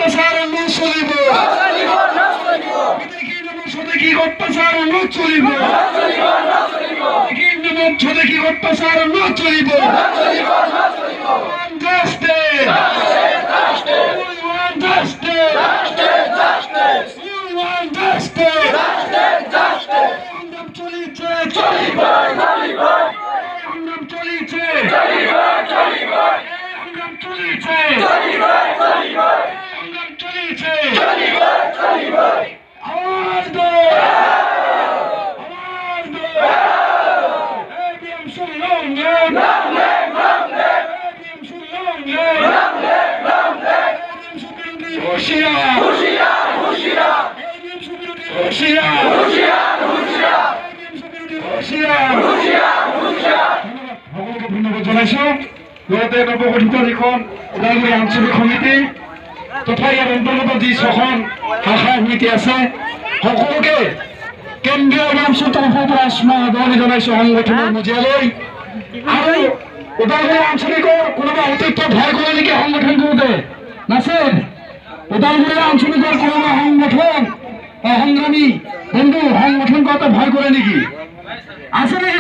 অত্যাচার চলিব কি অত্যাচার চলিব কি অত্যাচার চলিব ধন্যবাদ জানাইছো নৱগঠিত যিখন ওদালগুৰি আঞ্চলিক সমিতি তথা ইয়াৰ অন্তৰ্গত যি 6খন শাখা সমিতি আছে সকলোকে কেন্দ্ৰীয় নামচুৰ তৰফৰ পৰা আদৰণি জনাইছো সংগঠনৰ মজিয়ালৈ। আৰু ওদালগুৰি আঞ্চলিকৰ কোনোবা অতিৰিক্ত ভয় কৰে নেকি সংগঠন কৰোঁতে? নাছিল। ওদালগুৰি আঞ্চলিকৰ কোনোবা সংগঠন সংগ্ৰামী বন্ধু সংগঠন কৰোঁতে ভয় কৰে নেকি? আছে নেকি